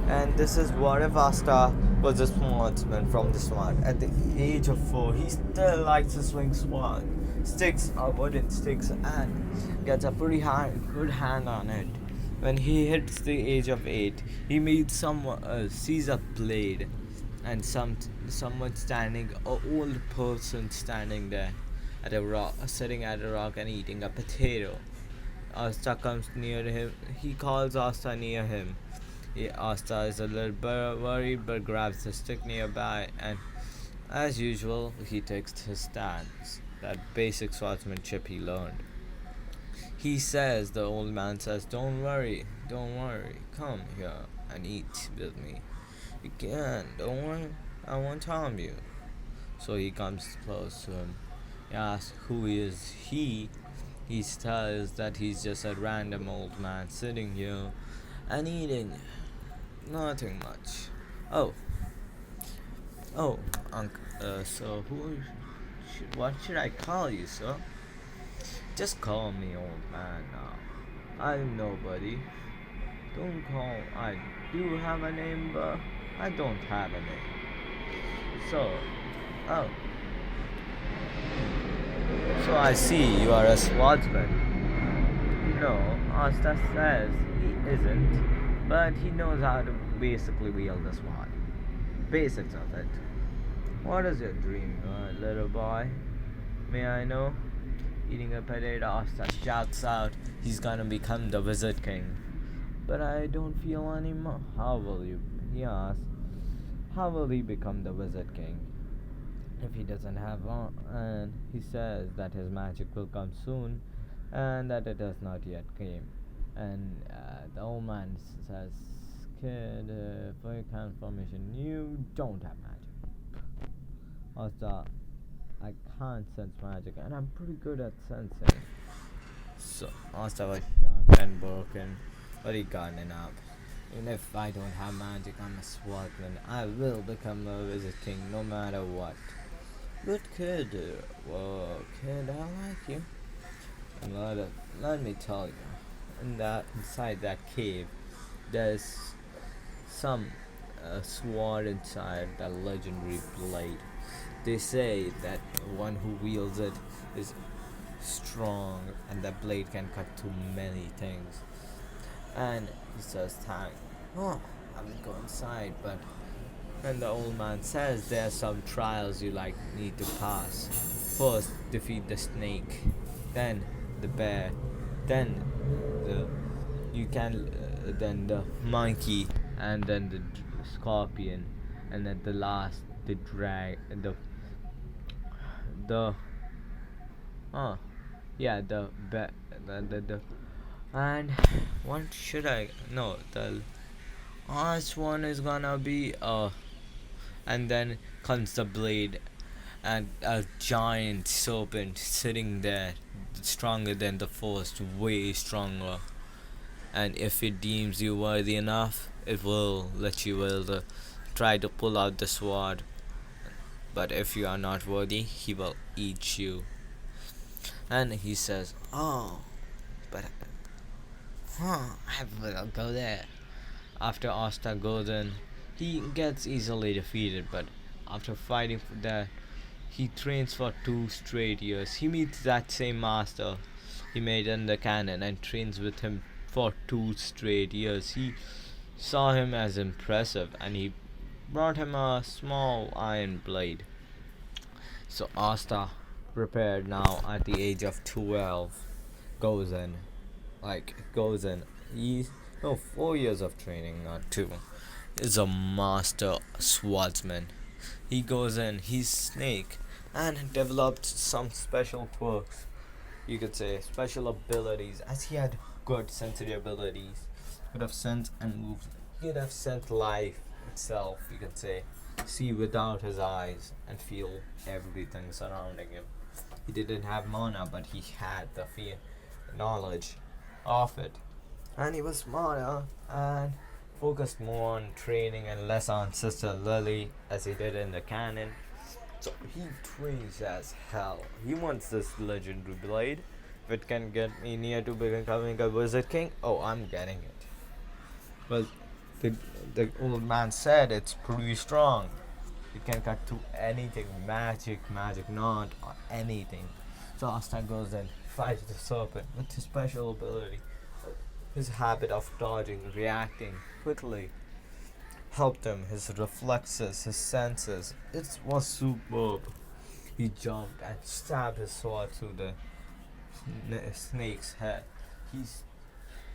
And this is what if Asta was a swordsman from the sword. At the age of 4, he still likes to swing sword. Sticks or wooden sticks and gets a pretty good hand on it. When he hits the age of 8, he meets sees a blade and someone standing, an old person standing there at a rock, sitting at a rock and eating a potato. Asta comes near him. He calls Asta near him. Asta is a little worried but grabs the stick nearby and, as usual, he takes his stance. That basic swordsmanship he learned. The old man says, don't worry, come here and eat with me. You can, don't worry, I won't harm you. So he comes close to him. He asks who is he. He tells that he's just a random old man sitting here and eating nothing much. Oh, oh, uncle. So what should I call you, sir? Just call me old man now. I'm nobody. Don't call. I do have a name, but I don't have a name. So, oh, so I see you are a swordsman. No, Asta says he isn't, but he knows how to basically wield the sword. Basics of it. What is your dream, little boy? May I know? Eating a potato, Asta shouts out he's gonna become the Wizard King. But I don't feel anymore. How will you? He asks. How will he become the Wizard King if he doesn't have one? And he says that his magic will come soon and that it has not yet came. And the old man says, kid, for your confirmation, you don't have magic. Asta, I can't sense magic and I'm pretty good at sensing. So Asta was shocked and broken, but he got enough. Even if I don't have magic, I'm a swordsman. I will become a Wizard King no matter what. But kid, kid, I like you. And let me tell you, inside that cave, there's some sword inside that legendary blade. They say that the one who wields it is strong and the blade can cut through many things. And he says, thank. Oh, I will go inside, but and the old man says there are some trials you need to pass. First, defeat the snake, then the bear, then the then the monkey, and then the scorpion, and then the last the drag the yeah the and what should I no the last one is gonna be and then comes the blade and a giant serpent sitting there, stronger than the first, way stronger. And if it deems you worthy enough, it will let you try to pull out the sword. But if you are not worthy, he will eat you. And he says, "Oh, but I will go there." After Asta goes in, he gets easily defeated, but after fighting for that, he trains for 2 straight years. He meets that same master he made in the cannon and trains with him for 2 straight years. He saw him as impressive and he brought him a small iron blade. So Asta, prepared now at the age of 12, goes in. Goes in. He's no 4 years of training, not two. Is a master swordsman. He goes in, he's Snake, and developed some special quirks. You could say special abilities, as he had good sensory abilities. Could have sent and moved. He could have sent life itself, you could say. See without his eyes and feel everything surrounding him. He didn't have mana, but he had the knowledge of it. And he was smarter and focused more on training and less on Sister Lily as he did in the canon. So he trains as hell. He wants this legendary blade. If it can get me near to becoming a Wizard King, oh, I'm getting it. Well, the, the old man said it's pretty strong. It can cut through anything, magic knot, or anything. So Asta goes and fights the serpent with his special ability. His habit of dodging, reacting quickly helped him. His reflexes, his senses, it was superb. He jumped and stabbed his sword through the snake's head. He's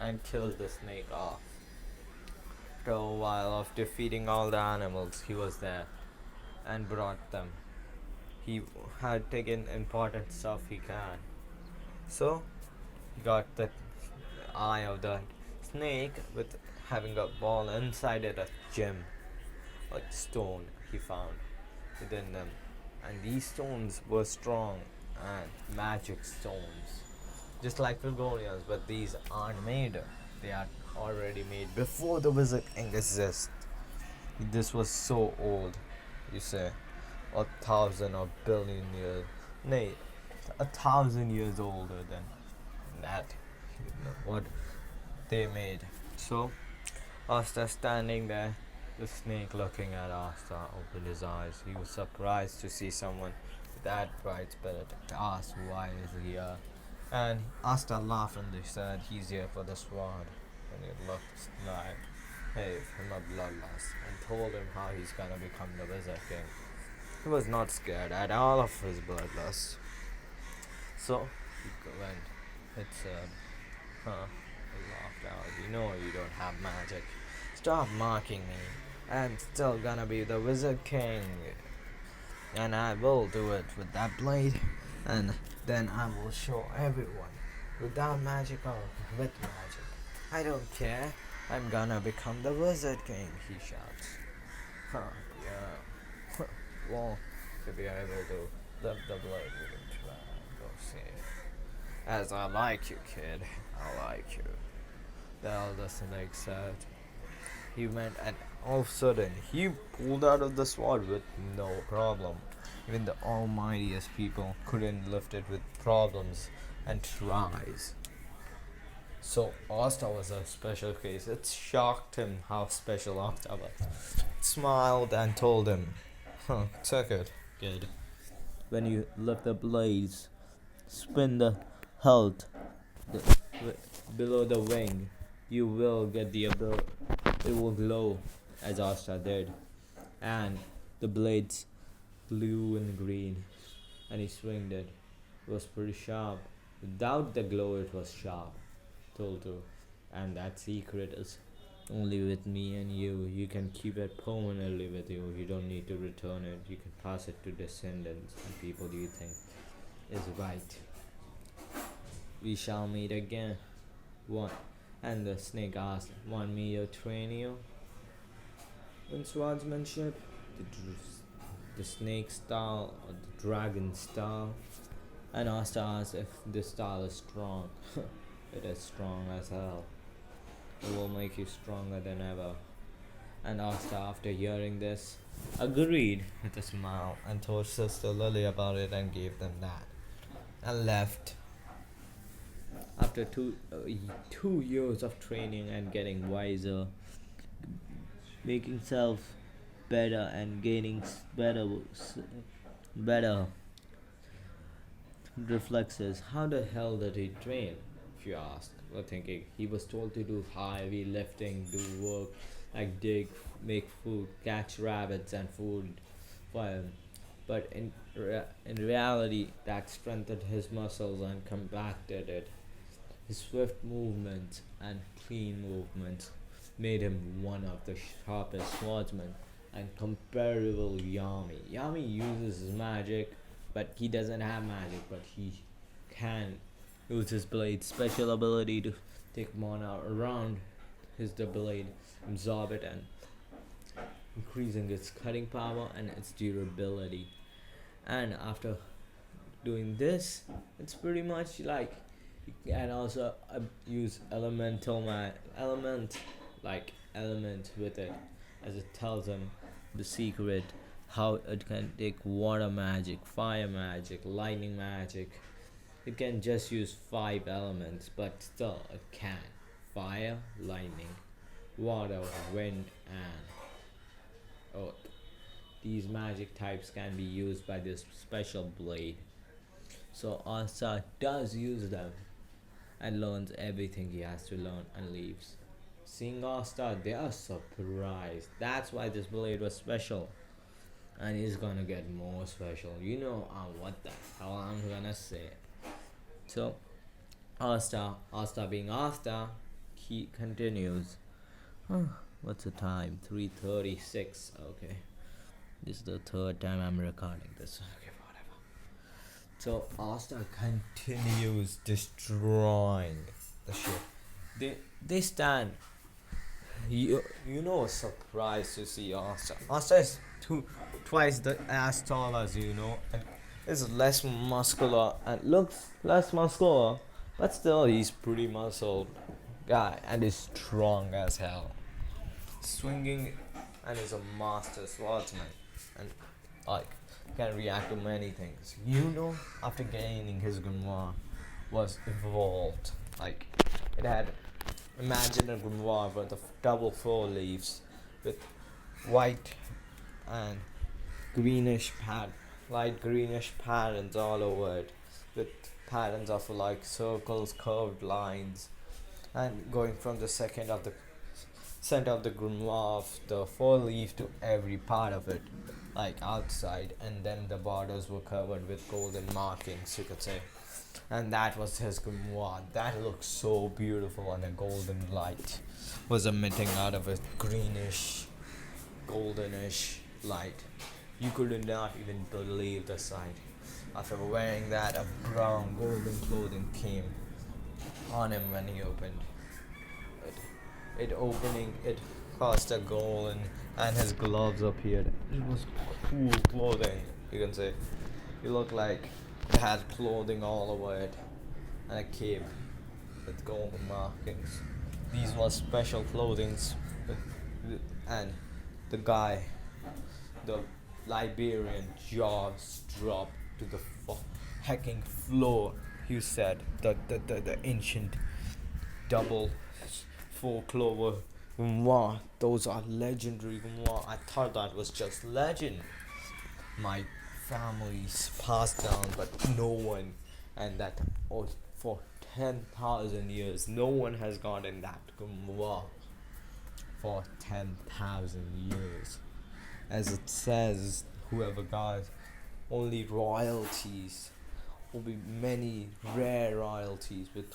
and killed the snake off. After a while of defeating all the animals, he was there and brought them. He had taken important stuff he can. So he got the eye of the snake with having a ball inside it, a gem, a stone he found within them. And these stones were strong and magic stones. Just like Philgonians, but these aren't made. They are already made before the Wizard King exists. This was so old, you say, 1,000 or billion years. Nay, 1,000 years older than that. What they made. So, Asta standing there, the snake looking at Asta opened his eyes. He was surprised to see someone with that bright spirit. He asked why is he here. And Asta laughed and they said he's here for the sword. And he looked like, hey, from a bloodlust, and told him how he's gonna become the Wizard King. He was not scared at all of his bloodlust. So he went. It said, he laughed out. You know you don't have magic. Stop mocking me. I'm still gonna be the Wizard King. And I will do it with that blade. And then I will show everyone. Without magic or with magic. I don't care. I'm gonna become the Wizard King, he shouts. Yeah. Well, to be able to lift the blade wouldn't go safe. As I like you, kid. I like you. The elder snake said. He went and all of a sudden he pulled out of the sword with no problem. Even the almightiest people couldn't lift it with problems and tries. So Asta was a special case. It shocked him how special Asta was. Smiled and told him, check it, kid. When you lift the blades, spin the hilt below the wing, you will get the ability. It will glow as Asta did. And the blades blue and green. And he swinged it. It was pretty sharp. Without the glow, it was sharp. Told to. And that secret is only with me and you. You can keep it permanently with you. You don't need to return it. You can pass it to descendants and people you think is right. We shall meet again. One. And the snake asked, want me to train you in swordsmanship? The snake style or the dragon style? And Asta asked if this style is strong. It is strong as hell. It will make you stronger than ever. And Asta, after hearing this, agreed with a smile and told Sister Lily about it and gave them that. And left. After two years of training and getting wiser, making self better and gaining better reflexes, how the hell did he train? If you ask, we're thinking he was told to do heavy lifting, do work like dig, make food, catch rabbits and food for him. But in reality, that strengthened his muscles and compacted it. His swift movements and clean movements made him one of the sharpest swordsmen and comparable Yami. Yami uses his magic, but he doesn't have magic, but he can use his blade's special ability to take mana around his blade, absorb it, and increasing its cutting power and its durability. And after doing this, it's pretty much like you can also use element with it, as it tells him the secret how it can take water magic, fire magic, lightning magic. It can just use 5 elements, but still it can: fire, lightning, water, wind, and earth. These magic types can be used by this special blade. So Asa does use them and learns everything he has to learn and leaves. Seeing Asta, they are surprised. That's why this blade was special. And he's gonna get more special. You know what the hell I'm gonna say. So Asta being Asta, he continues. Huh, what's the time? 3:36. Okay. This is the third time I'm recording this. Okay, whatever. So Asta continues destroying the ship. They stand. You know, surprised to see Asta. Asta is twice as tall as you know, and is less muscular and looks less muscular, but still he's pretty muscled guy and is strong as hell. Swinging and is a master swordsman and like can react to many things. You know, after gaining his grimoire was evolved. Like it had imagine a grimoire with the double four leaves with white and greenish light greenish patterns all over it, with patterns of like circles, curved lines, and going from the center of the grimoire of the four leaf to every part of it, like outside, and then the borders were covered with golden markings, you could say. And that was his grimoire. That looked so beautiful, and a golden light was emitting out of it, greenish, goldenish light. You could not even believe the sight. After wearing that, a brown golden clothing came on him when he opened it cost a gold, and his gloves appeared. It was cool clothing, you can say. It looked like it had clothing all over it and a cape with golden markings. These were special clothings, and the guy, the Liberian, jaws dropped to the hacking floor. He said the ancient double four clover grimoire. Those are legendary grimoire. I thought that was just legend. My family's passed down, but no one, and that for 10,000 years, no one has gotten that grimoire for 10,000 years. As it says, whoever got only royalties will be many rare royalties with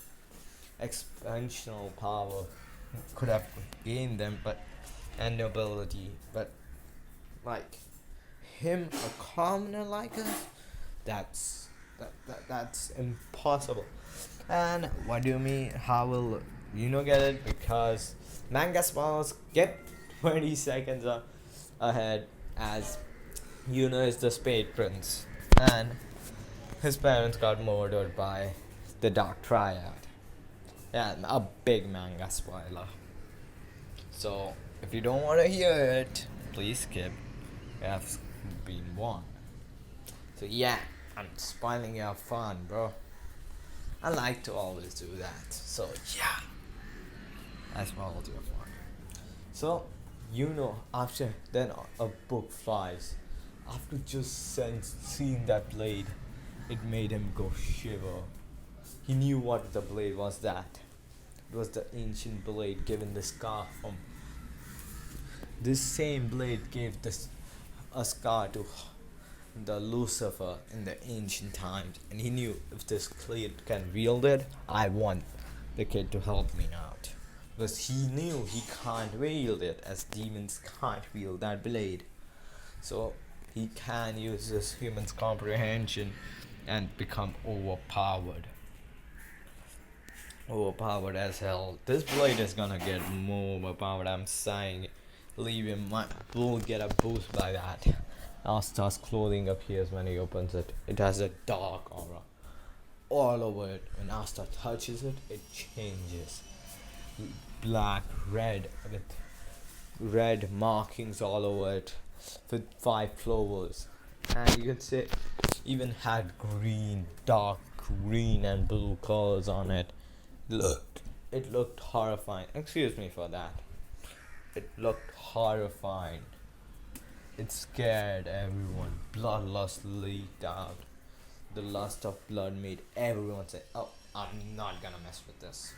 expansional power could have gained them, but and nobility, but like him, a commoner like us, that's impossible. And what do you mean? How will get it? Because manga spoilers get 20 seconds ahead, as is the Spade Prince, and his parents got murdered by the Dark Triad. Yeah, a big manga spoiler. So if you don't want to hear it, please skip. You have been warned. So yeah, I'm spoiling your fun, bro. I like to always do that. So yeah, I spoiled your fun. So after then a book flies. After just seeing that blade, it made him go shiver. He knew what the blade was. That it was the ancient blade given the scar from. This same blade gave a scar to the Lucifer in the ancient times, and he knew if this kid can wield it, I want the kid to help me out, because he knew he can't wield it, as demons can't wield that blade. So he can use this human's comprehension and become overpowered as hell. This blade is gonna get more overpowered, I'm saying. Leave him, will get a boost by that. Asta's clothing appears when he opens it. It has a dark aura all over it. When Asta touches it, it changes black, red, with red markings all over it, with 5 clovers. And you can say even had green, dark green and blue colors on it. It looked horrifying. Excuse me for that. it looked horrifying. It scared everyone. Bloodlust leaked out. The lust of blood made everyone say, "Oh, I'm not gonna mess with this."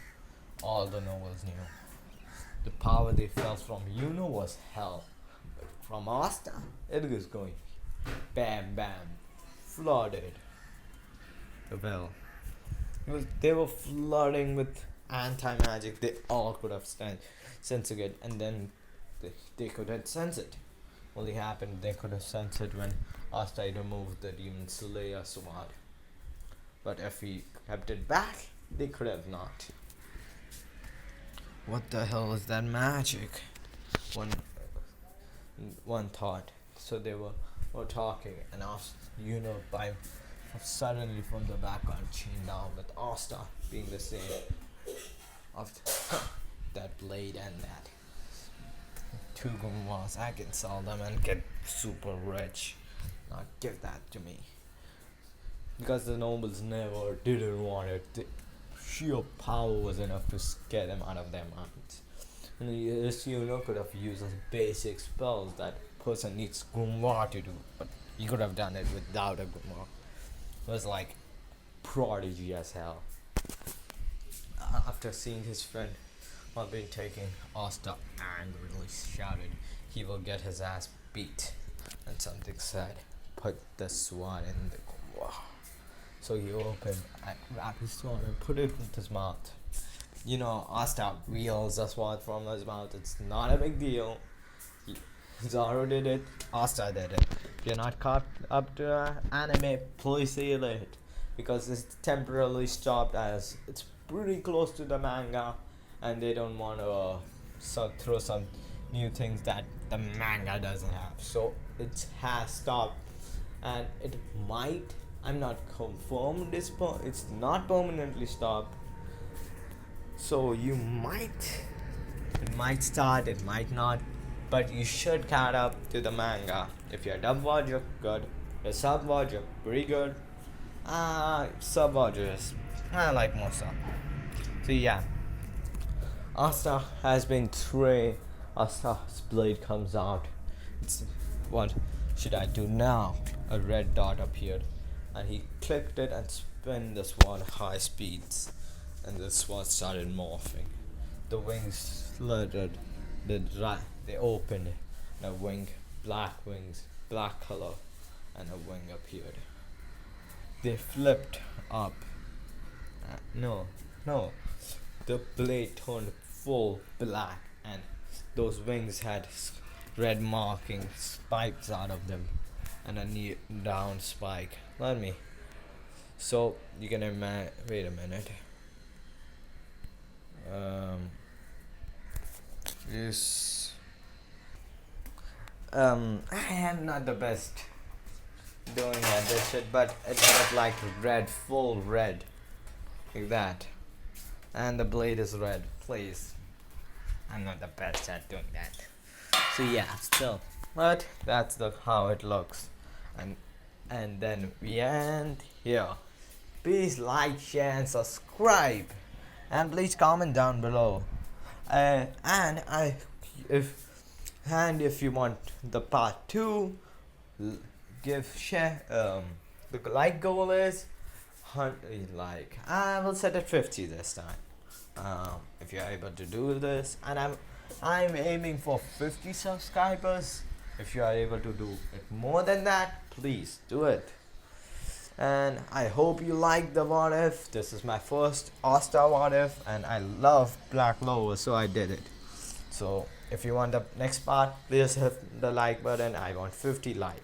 All the nobles knew. The power they felt from Yuno was hell. But from Asta, it was going bam bam, flooded. Well, they were flooding with anti-magic. They all could have sensed it, and then they couldn't sense it. Only happened they could have sensed it when Asta removed the demon slayer sword. But if he kept it back, they could have not. What the hell is that magic? One thought. So they were talking, and by suddenly from the background chained down with Asta being the same of that blade and that two Gumwas. I can sell them and get super rich. Now give that to me. Because the nobles never didn't want it. The sheer power was enough to scare them out of their minds. And yes, could have used basic spells that person needs Gumwa to do, but he could have done it without a Gumwa. It was like prodigy as hell. After seeing his friend while being taken, Asta angrily shouted he will get his ass beat, and something said, "Put the sword in the Gumwa." So he opened and grabbed his sword and put it in his mouth. Asta wheels the sword from his mouth. It's not a big deal. Zoro did it. Asta did it. If you're not caught up to anime, please see it. Because it's temporarily stopped as it's pretty close to the manga. And they don't want to throw some new things that the manga doesn't have. So it has stopped. And it might, I'm not confirmed, it's not permanently stopped. So it might start, it might not, but you should catch up to the manga. If you're a dub watcher, good. If you're a sub watcher, pretty good. Sub watchers, I like more sub. So yeah, Asta has been trained. Asta's blade comes out. What should I do now? A red dot appeared, and he clicked it and spun the sword high speeds. And the sword started morphing. The wings fluttered. They opened. And a wing, black color, and a wing appeared. They flipped up. No. The blade turned full black, and those wings had red marking spikes out of them, and a down spike. So you can imagine. Wait a minute. I am not the best doing at this shit, but it was like red, full red, like that, and the blade is red. Please, I'm not the best at doing that. So yeah, still, but that's how it looks, and then we end here. Please like, share, and subscribe. And please comment down below. If you want the part 2, share. The like goal is 100 like. I will set it 50 this time. If you're able to do this, and I'm aiming for 50 subscribers. If you are able to do it more than that, please do it. And I hope you like the what if. This is my first Asta what if, and I love Black Clover, so I did it. So if you want the next part, please hit the like button. I want 50 likes.